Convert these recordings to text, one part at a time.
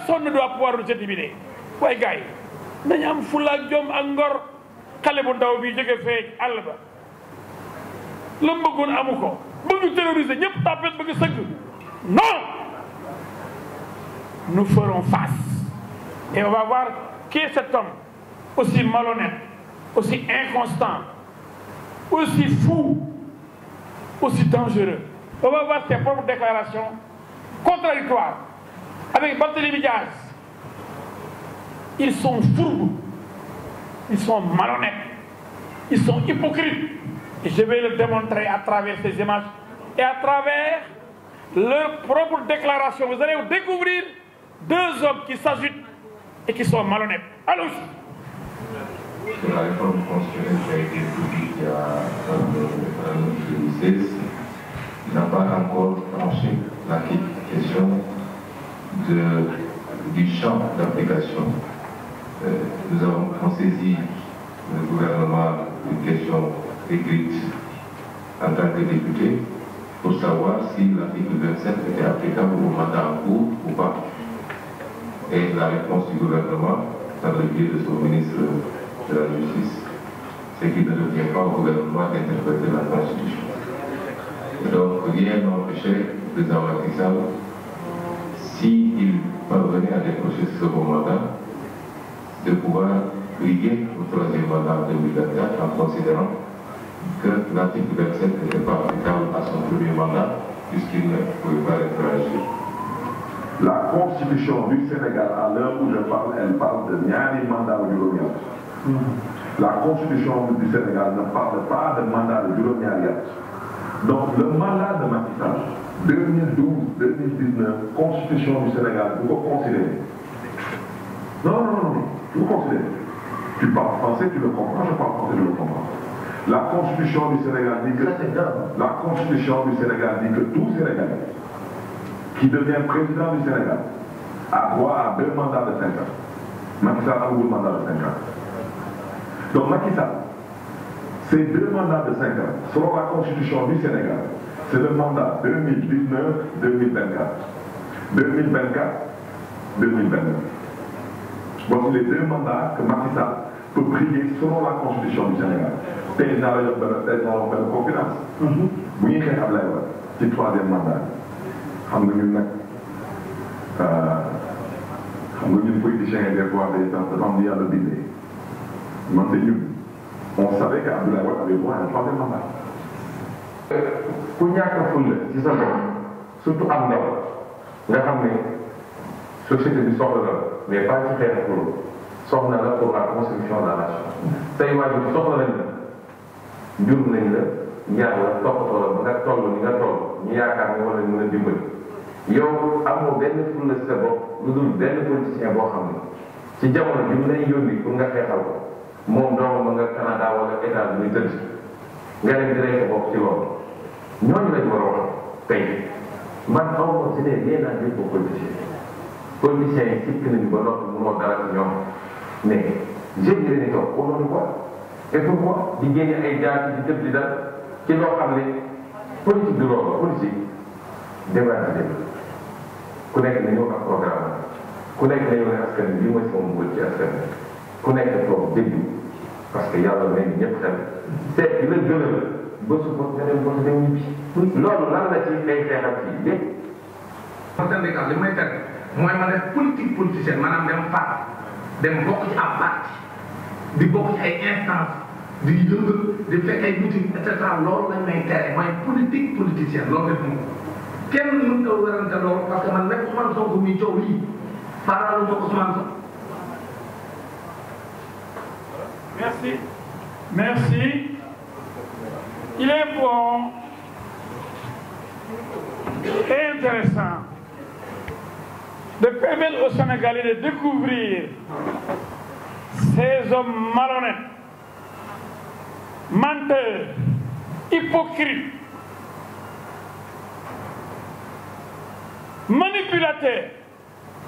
personne ne doit pouvoir nous intimider waaye gars yi nañu am fulla ak jom ak ngor xale bu ndaw bi jóge fee àll ba la mu bëggoon amu ko bëgg terroriser ñëpp tapet bëgg sëgg non nous ferons face et on va voir qui est cet homme aussi malhonnête, aussi inconstant, aussi fou, aussi dangereux. On va voir ses propres déclarations contradictoires avec Barthélémy Diaz. Ils sont fourbes, ils sont malhonnêtes, ils sont hypocrites. Et je vais le démontrer à travers ces images et à travers leurs propres déclarations. Vous allez découvrir deux hommes qui s'agitent et qui sont malhonnêtes. Allons-y. Sur la réforme constitutionnelle qui a été publique il y a en 2016, il n'a pas encore tranché la question du champ d'application. Nous avons saisi le gouvernement une question écrite en tant que député pour savoir si l'article 27 était applicable au mandat en cours ou pas. Et la réponse du gouvernement, dans le biais de son ministre de la Justice, c'est qu'il ne revient pas au gouvernement d'interpréter la Constitution. Et donc, rien n'empêchait le président Macky Sall, s'il parvenait à décrocher ce second mandat, de pouvoir briguer au troisième mandat en 2024 en considérant que l'article 27 n'était pas applicable à son premier mandat, puisqu'il ne pouvait pas être réagi. La Constitution du Sénégal, à l'heure où je parle, elle parle de ñaari mandat de juróom-ñaar. La Constitution du Sénégal ne parle pas de mandat de juróom-ñaar. Donc le mandat de Macky Sall, 2012-2019, Constitution du Sénégal, vous le considérez? Non, vous considérez. Tu parles français, tu le comprends, je parle français, je le comprends. La Constitution du Sénégal dit que tout Sénégalais qui devient président du Sénégal a droit à 2 mandats de 5 ans. Macky Sall a un mandat de 5 ans. Donc Macky Sall, ces 2 mandats de 5 ans, selon la Constitution du Sénégal, c'est le mandat 2019-2024. 2024-2029. Voici les 2 mandats que Macky Sall peut briller selon la Constitution du Sénégal. Président la de conférence. Bu ñuy xeex Ablaye Wade ci 3e mandat. xam nga ñun nag politiciens yi des fois dafa am yàlla bindee man te ñun on savait que Abdoulaye Wade avait droit à un 3e mandat. ku ñàkk fulla ci sa bopp surtout am ndaw nga xam ne société bi soxla la mais pas ci xeex pour soxla la pour la construction de la nation. say waajur soxla nañ la jur nañ la ñaar la toppatoo la ba nga toll ni nga toll ñu yaakaar ne wala mën a dimbali. yow amoo benn fulla si sa bopp lu dul benn politicien boo xam ne ci jamono bi mu lay yónni pour nga xeexal ko moom doomu ma nga Canada wala état bi muy tëdd nga dem di rey sa bopp ci loolu ñooñu lañ war a wax tey man xaw ma si ne rien à dire pour politiciens yi sikk nañu ba noppi mënoo dara ci ñoom mais jeunes yi leen di toog au nom de quoi et pourquoi di génne ay jaar di tëb di dal ci loo xam ne politique du loolu politique débat bi ku nekk na ñëw ak programme ku nekk na ñëw ne askan bi lii mooy sama mbugal ci askan bi ku nekk toog déglu parce que yàlla may ñëpp tamit seet bi la gënal ba su ko nga dem ba su dem ñibbi loolu lan la ci ay xeexal fii lépp. Sénégal li may teg mooy ma def politique politicienne maanaam dem parti dem bokk ci ab parti di bokk ci ay instance di yëngal di fekk ay meeting et cetera loolu lañ may tere mooy politique politicienne loolu def moom kenn mënut a werante loolu parce que man même Ousmane Sonko muy coow lii faral ma Ousmane Sonko. Merci. Il est bon et intéressant de permettre aux Sénégalais de découvrir ces hommes malhonnêtes, menteurs, hypocrites, manipulateurs.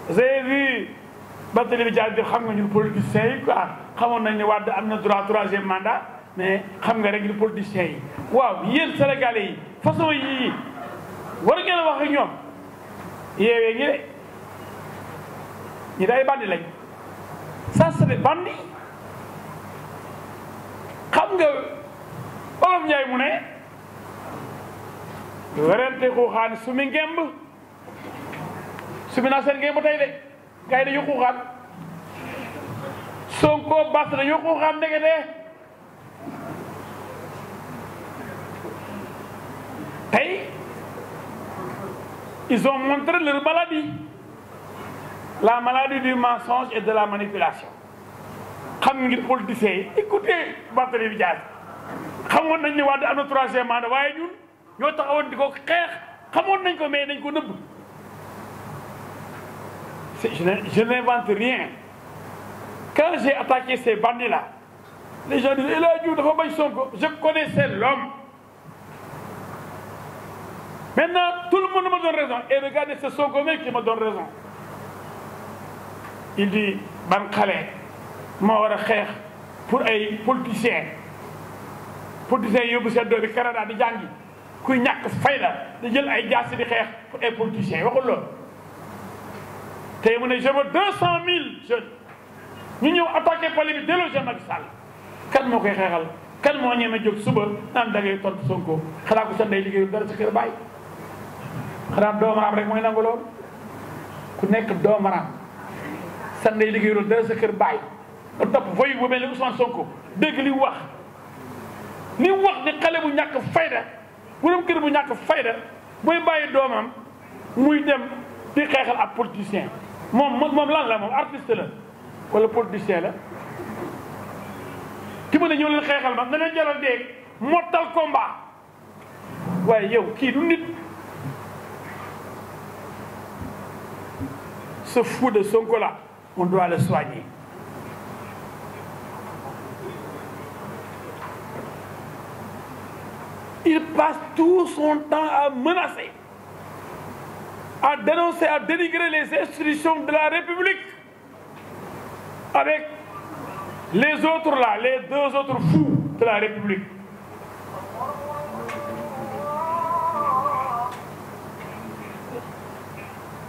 Vous avez vu Barthélémy Dias di xam nga ñun politiciens yi quoi xamoon nañ ne Wade am na droit 3e mandat mais xam nga rek ñu politiciens yi waaw yéen Sénégalais yi façon yii war ngeen a wax ak ñoom yeewee ngi de ñi day bandi lañ ça c'est des bandits xam nga Olof Njaay mu ne werante xuuxaan su mi ngemb su mi naa seen ngemb tey de gars yi dañu xuuxaan Sonko Bass dañu xuuxaan ndekete tey ils ont montré leur maladie la maladie du mensonge et de la manipulation xam nga ngir politiciens yi écoutez Barthélémy Dias xamoon nañ ne Wade am na troisième mandat waaye ñun ñoo taxawoon di ko xeex xamoon nañ ko mais dañ ko nëbb je n'invente rien quand j'ai attaqué ces bandits là les gens disent El Hadji Diouf dafa bañ Sonko je connaissais l'homme maintenant tout le monde me donne raison et regardez c'est Sonko même qui me donne raison il dit ban xale moo war a xeex pour ay politiciens yóbbu seen doom bi Canada di jàngi kuy ñàkk fayda di jël ay jaasi di xeex pour ay politiciens waxul loolu tey mu ne je veux 200 000 jeunes ñu ñëw attaqué pale bi déloger Macky Sall kan moo koy xeexal kan moo ñeme jóg suba naan da ngay tontu Sonko xanaa ko sa ndey liggéeyul dara sa kër bàyyi xanaa doomaraam rek mooy nangu loolu ku nekk doomaraam sa ndey liggéeyul dara sa kër bàyyi nga topp voyu bu mel ni Ousmane Sonko dégg li wax ni xale bu ñàkk fayda borom kër bu ñàkk fayda booy bàyyi doomam muy dem di xeexal ab politicien moom lan la moom artiste la wala politicien la ki mu ne ñëw leen xeexal ma na leen jaral dee mortal combat waaye yow kii du nit ce fou de Sonko là on doit le soigner. Il passe tout son temps à menacer, à dénoncer, à dénigrer les institutions de la République avec les autres là, les deux autres fous de la République.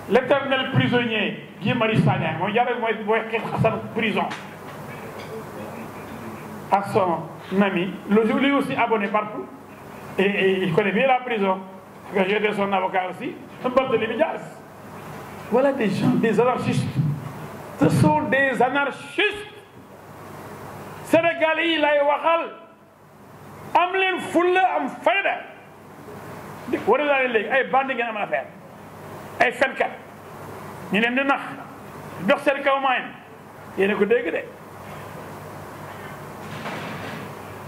L'éternel prisonnier Guy Marius Sagna mooy jaaree mooy xasal prison ak son ami lui aussi abonné partout et il connaît bien la prison parce que j'étais son avocat aussi Barthélémy Dias. Voilà des gens, des anarchistes. Ce sont des anarchistes. Sénégalais yi lay waxal am leen fulla am fayda war naa leen léegi ay bandi ngeen am affaire ay fenkat ñu leen di nax dox seen kaw maayin yéen a ko dégg de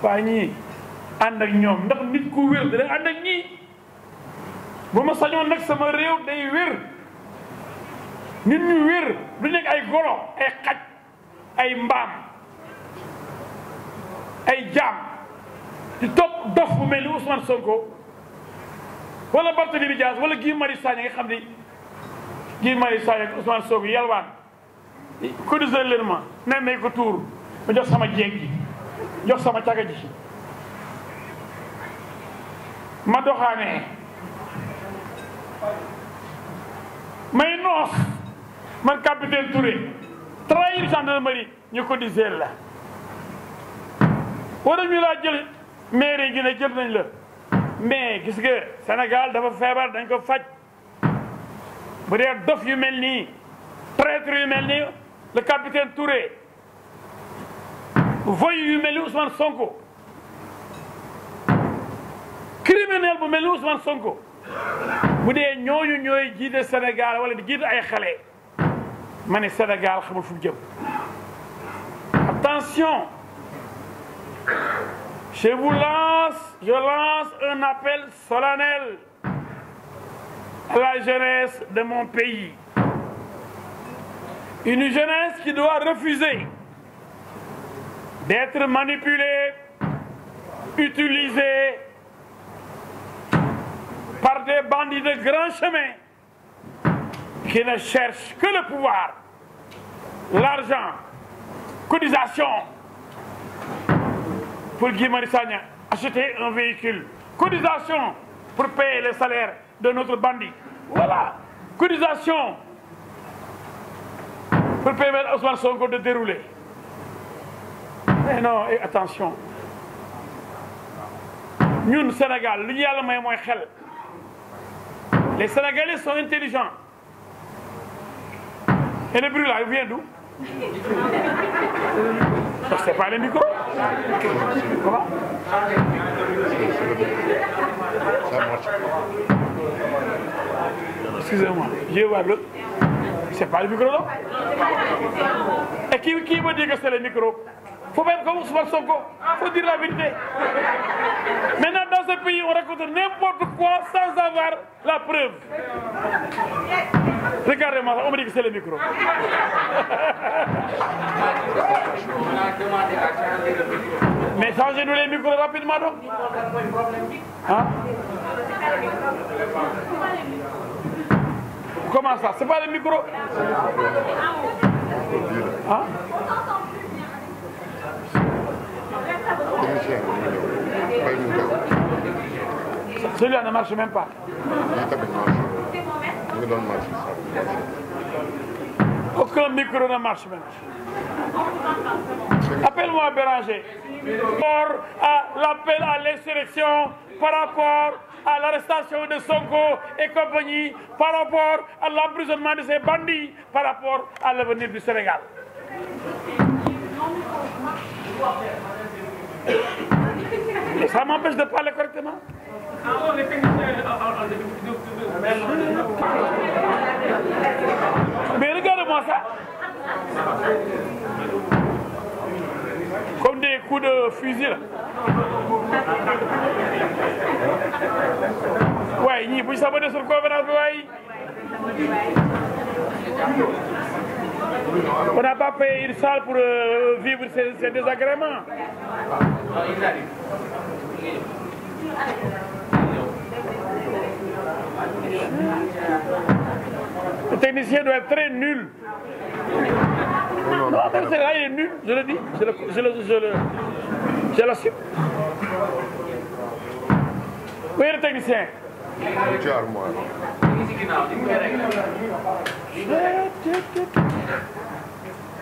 waaye ñii ànd ak ñoom ndax nit ku wér da ànd ak ñii bu ma sañoon nag sama réew day wér nit ñu wér du nekk ay golo ay xaj ay mbaam ay jaam di topp dof bu mel ni Ousmane Sonko wala Barthélémy Dias wala Guy Marius Sagna nga xam ni Guy Marius Sagna ak Ousmane Sonko yalwaan cotiser leen ma nen nañ ko tuur ma jox sama jeeg ji jox sama caga ji ma doxaane may noos man capitaine Touré trahir gendarmerie ñu cotiser la wara ñu laa jël maire gi ne jël nañ la mais gis nga Sénégal dafa feebar dañ ko faj bu dee dof yu mel nii traître yu mel nii le capitaine Touré voyou yu mel ni Ousmane Sonko criminel bu mel ni Ousmane Sonko bu dee ñooñu ñooy jiite Sénégal wala di jiite ay xale ma ne Sénégal xamul fu mu jëm. Attention, je lance un appel solennel à la jeunesse de mon pays. Une jeunesse qui doit refuser d'être manipulée, utilisée par des bandits de grand chemin qui ne cherchent que le pouvoir, l'argent, cotisation pour Guy Marius Sagna, acheter un véhicule, cotisation pour payer les salaires de notre bandit. Voilà, cotisation pour permettre à Ousmane Sonko de dérouler. Mais non, et attention. Nous, Sénégal, lu ñu Yàlla may mooy xel. Les Sénégalais sont intelligents. Et le bruit là, il vient d'où? C'est pas le micro. Comment? Excusez-moi, je vois l'autre. C'est pas le micro là? Et qui me dit que c'est le micro? Faut même comme Ousmane Sonko, faut dire la vérité. Maintenant, dans ce pays, on raconte n'importe quoi sans avoir la preuve. Regardez-moi, on me dit que c'est le micro. Mais changez-nous les micros rapidement, donc. Hein? Comment ça? C'est pas le micro? Hein? Celui-là ne marche même pas. Aucun micro ne marche même. Appelle-moi Béranger. Pour l'appel à l'insurrection par rapport à l'arrestation de Sonko et compagnie, par rapport à l'emprisonnement de ces bandits, par rapport à l'avenir du Sénégal. Et ça m'empêche de parler correctement. Mais regardez-moi ça. Comme des coups de fusil là. Ouais, ñii bu ñu s'abonné sur conférence bi waaye. On n'a pas payé une salle pour vivre ces désagréments. Le technicien doit être très nul. Non, c'est là, il est nul, je le dis, je l'assume. Où est le technicien?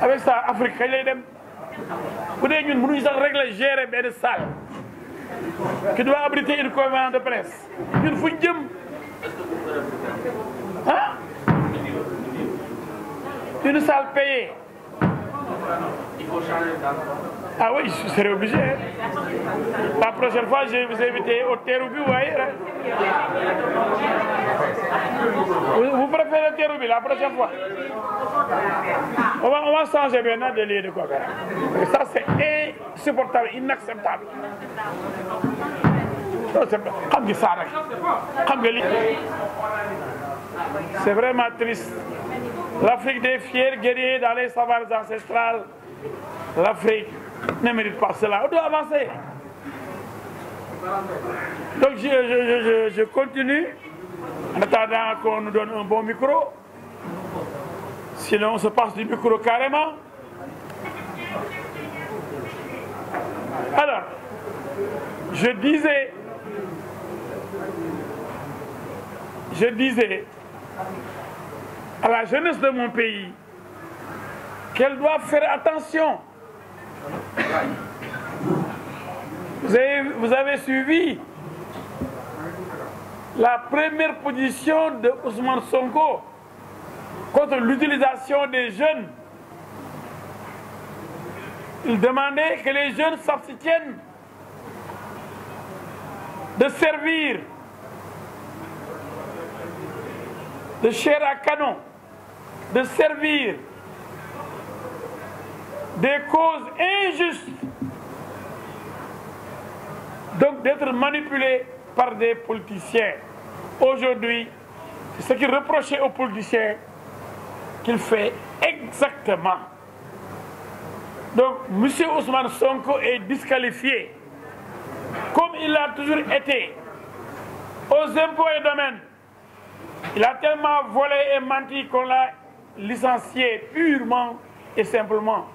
Avec ça, Afrique, kañ lay dem bu dee ñun mënuñu sax régler gérer benn salle qui doit abriter une conférence de presse ñun fuñ jëm ah une salle payée. Il faut changer de date. Ah oui, je serai obligé. La prochaine fois, je vais vous inviter au Terrou-Bi ou ailleurs. Vous préférez le Terrou-Bi la prochaine fois? On va changer maintenant de lieu de conférence. Ça, c'est insupportable, inacceptable. C'est vraiment triste. L'Afrique des fiers guerriers dans les savanes ancestrales, l'Afrique ne mérite pas cela. On doit avancer. Donc je continue en attendant qu'on nous donne un bon micro. Sinon on se passe du micro carrément. Alors, je disais à la jeunesse de mon pays qu'elle doit faire attention. Vous avez suivi la première position de Ousmane Sonko contre l'utilisation des jeunes. Il demandait que les jeunes s'abstiennent de servir de chair à canon, de servir des causes injustes, donc d'être manipulés par des politiciens. Aujourd'hui, c'est ce qu'il reprochait aux politiciens qu'il fait exactement. Donc, M. Ousmane Sonko est disqualifié, comme il l'a toujours été, aux impôts et domaines. Il a tellement volé et menti qu'on l'a licencié purement et simplement.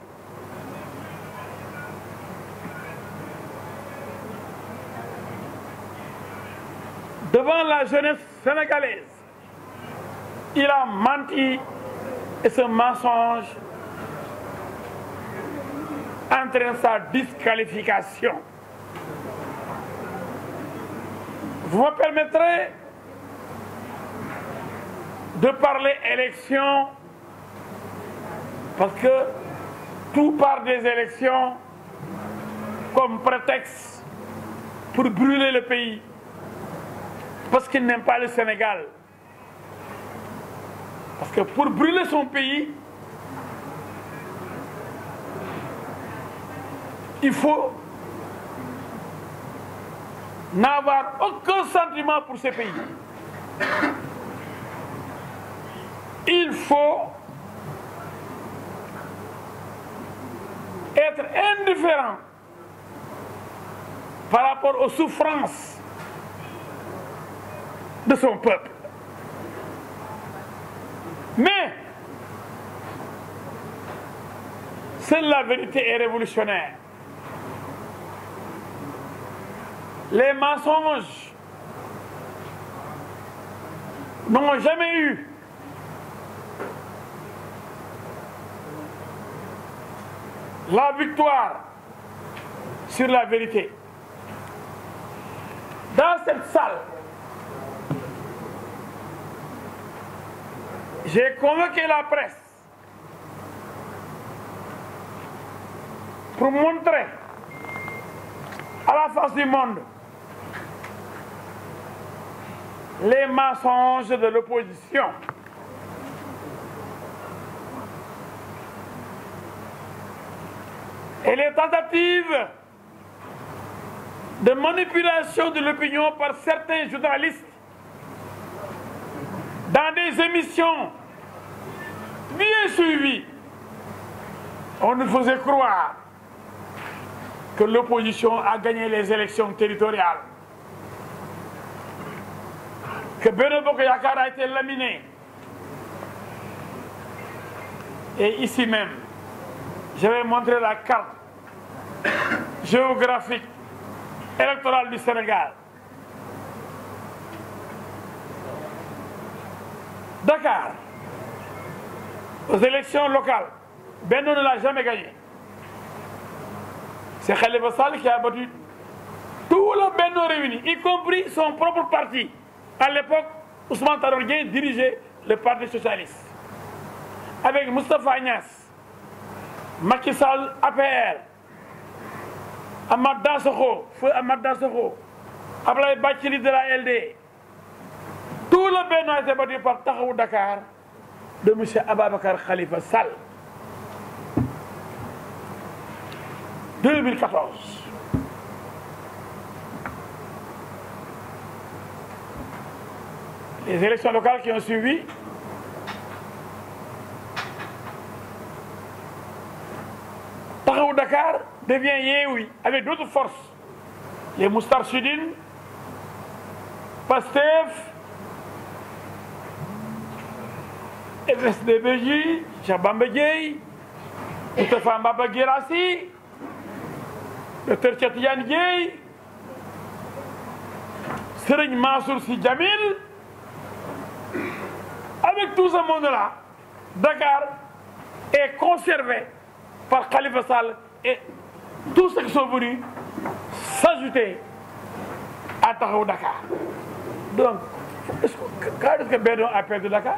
Devant la jeunesse sénégalaise, il a menti et ce mensonge entraîne sa disqualification. Vous me permettrez de parler élection parce que tout part des élections comme prétexte pour brûler le pays parce qu'il n'aime pas le Sénégal. Parce que pour brûler son pays, il faut n'avoir aucun sentiment pour ce pays. Il faut être indifférent par rapport aux souffrances de son peuple. Mais seule la vérité est révolutionnaire. Les mensonges n'ont jamais eu la victoire sur la vérité. Dans cette salle, j'ai convoqué la presse pour montrer à la face du monde les mensonges de l'opposition. Et les tentatives de manipulation de l'opinion par certains journalistes dans des émissions bien suivies. On nous faisait croire que l'opposition a gagné les élections territoriales, que Benno Bokk Yakaar a été laminé. Et ici même, je vais montrer la carte géographique électorale du Sénégal. Dakar, aux élections locales, Benno ne l'a jamais gagné. C'est Khalifa Sall qui a battu tout le Benno réuni, y compris son propre parti. À l'époque, Ousmane Tanor Dieng dirigeait le Parti socialiste. Avec Moustapha Niasse, Macky Sall APR, Amath Dansokho, feu Amath Dansokho, Abdoulaye Bathily de la LD. Tout le Benno a été battu par Taxawu Dakar de M. Ababacar Khalifa Sall. 2014. Les élections locales qui ont suivi, Taxawu Dakar devient Yewwi avec d'autres forces. Les Moustarchidine, Pastef, FSD/BJ, Cheikh Bamba Dièye, Moustapha Mbaba Guirassy, Dr Cheikh Tidiane Dièye, Serigne Mansour Sy Djamil. Avec tout ce monde-là, Dakar est conservé par Khalifa Sall et tous ceux qui sont venus s'ajouter à Taxawu Dakar. Donc, quand est-ce que Benno a perdu Dakar?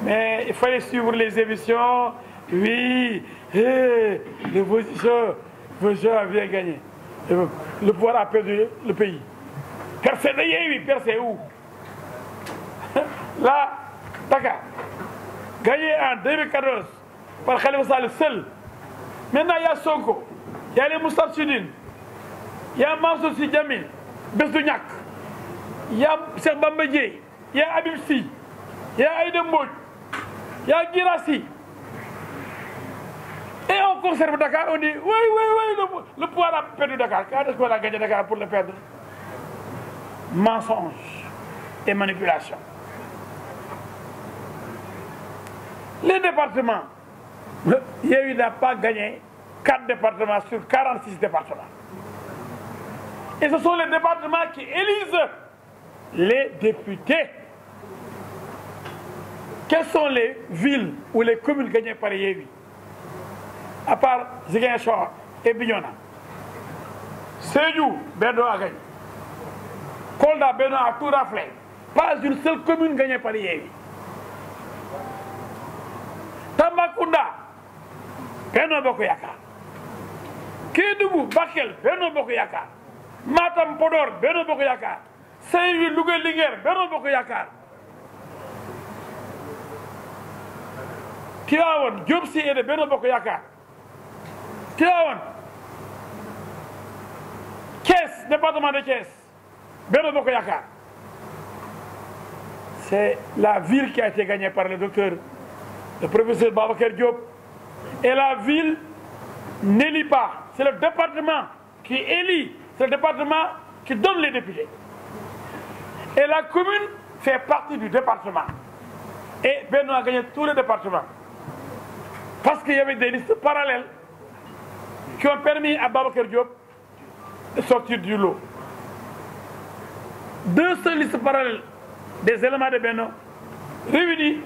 Mais il fallait suivre les émissions. Oui, l'opposition a bien gagné. Le pouvoir a perdu le pays. Percé de Yewwi, percé où? Là, Dakar, gagné en 2014 par Khalifa Sall seul. Maintenant, il y a Sonko, il y a les Moustarchidine, il y a Mansour Sy Djamil, Bess du Ñakk, il y a Cheikh Bamba Dièye, il y a Habib Sy, il y a Aïda Mbodj, il y a Guirassy. Et on conserve Dakar, on dit oui, le pouvoir a perdu Dakar. Quand est-ce qu'on a gagné Dakar pour le perdre? Mensonge et manipulation. Les départements, Yewwi n'a pas gagné 4 départements sur 46 départements. Et ce sont les départements qui élisent les députés. quelles sont les villes ou les communes gagnées par Yévi? À part Ziguinchor et Bignona. Sédhiou, Benno a gagné. Kolda, Benno a tout raflé. Pas une seule commune gagnée par Yévi. Tambacounda, Benno Bokk Yakaar. Kédougou, Bakel, Benno Bokk Yakaar. Matam, Podor, Benno Bokk Yakaar. Saint-Louis, Louga, Linguère, Benno Bokk Yakaar. Tivaouane, Diop Sy et de Benno Bokk Yakaar. Tivaouane, Thiès, département de Thiès, Benno Bokk Yakaar. C'est la ville qui a été gagnée par le professeur Babacar Diop. Et la ville n'élit pas. C'est le département qui élit. C'est le département qui donne les députés. Et la commune fait partie du département. Et Benno a gagné tous les départements. Parce qu'il y avait des listes parallèles qui ont permis à Babacar Diop de sortir du lot. Deux seules listes parallèles des éléments de Benno réunis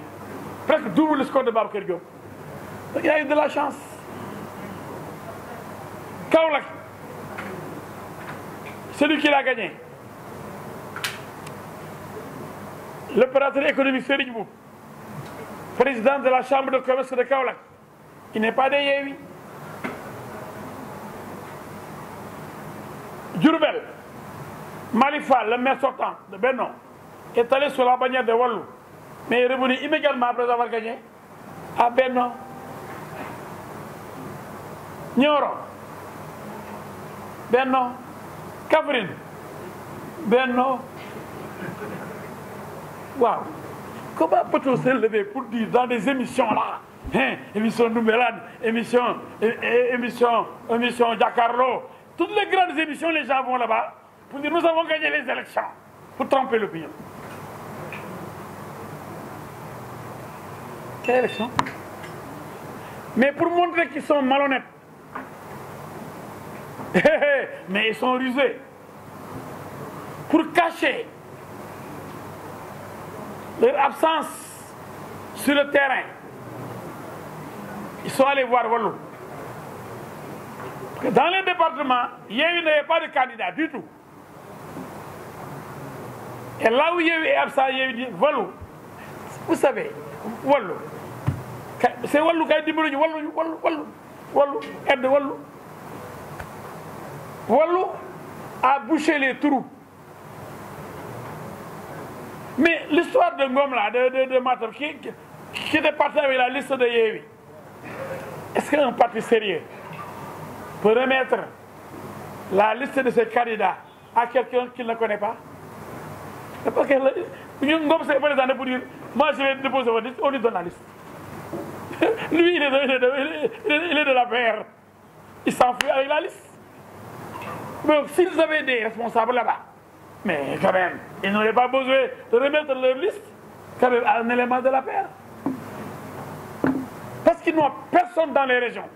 presque double le score de Babacar Diop. Donc il a eu de la chance. Kaolack, celui qui l'a gagné, l'opérateur économique Serigne Mboup, président de la chambre de commerce de Kaolack, il n'est pas de Yewwi. Diourbel, Malick Fall, le maire sortant de Benno, est allé sur la bannière de Wallu, mais est revenu immédiatement après avoir gagné à Benno. Nioro, Benno. Kaffrine, Benno. Waouh! Comment peut-on se lever pour dire dans des émissions là, émission Noumelane, émission Giancarlo, toutes les grandes émissions, les gens vont là-bas pour dire nous avons gagné les élections, pour tromper l'opinion. Quelle élection? Mais pour montrer qu'ils sont malhonnêtes. Mais ils sont rusés. Pour cacher leur absence sur le terrain, ils sont allés voir Wallu. Dans les départements, Yewwi n'avait pas de candidat du tout. Et là où Yewwi est absent, Yewwi dit Wallu. Vous savez, Wallu. C'est Wallu qui a dit Wallu, aide Wallu. Wallu a bouché les trous. Mais l'histoire de Ngom là, de Matam, qui était parti avec la liste de Yewwi, est-ce qu'un parti sérieux peut remettre la liste de ses candidats à quelqu'un qu'il ne connaît pas? Parce que Ngom s'est présenté pour dire moi je vais déposer votre liste, on lui donne la liste. Lui il est de la PR, il s'enfuit avec la liste. Donc s'ils avaient des responsables là-bas, mais quand même, ils n'auraient pas besoin de remettre leur liste quand même à un élément de la paix. Parce qu'ils n'ont personne dans les régions.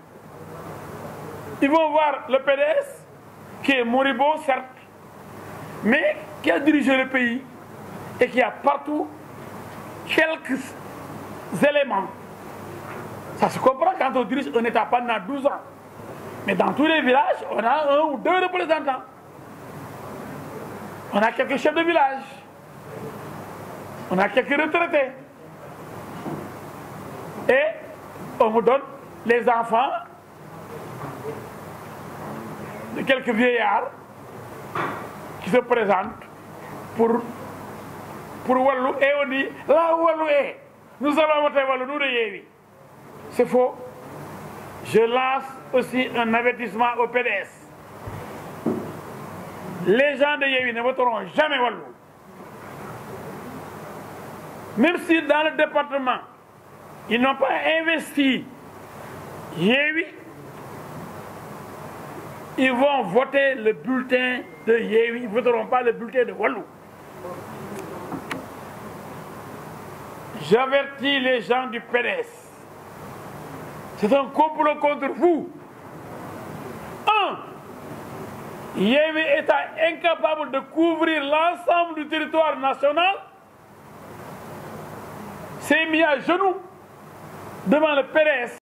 Ils vont voir le PDS, qui est moribond, certes, mais qui a dirigé le pays et qui a partout quelques éléments. Ça se comprend quand on dirige un État pendant 12 ans. Mais dans tous les villages, on a un ou deux représentants. On a quelques chefs de village. On a quelques retraités. Et on vous donne les enfants de quelques vieillards qui se présentent pour Wallu. Et on dit, là où Wallu est, nous allons voter Wallu, nous de Yewwi. C'est faux. Je lance aussi un avertissement au PDS. Les gens de Yewwi ne voteront jamais Wallu. Même si dans le département, ils n'ont pas investi Yewwi, ils vont voter le bulletin de Yewwi, ils ne voteront pas le bulletin de Wallu. J'avertis les gens du PDS. C'est un complot contre vous. Yewwi est incapable de couvrir l'ensemble du territoire national. s'est mis à genoux devant le PDS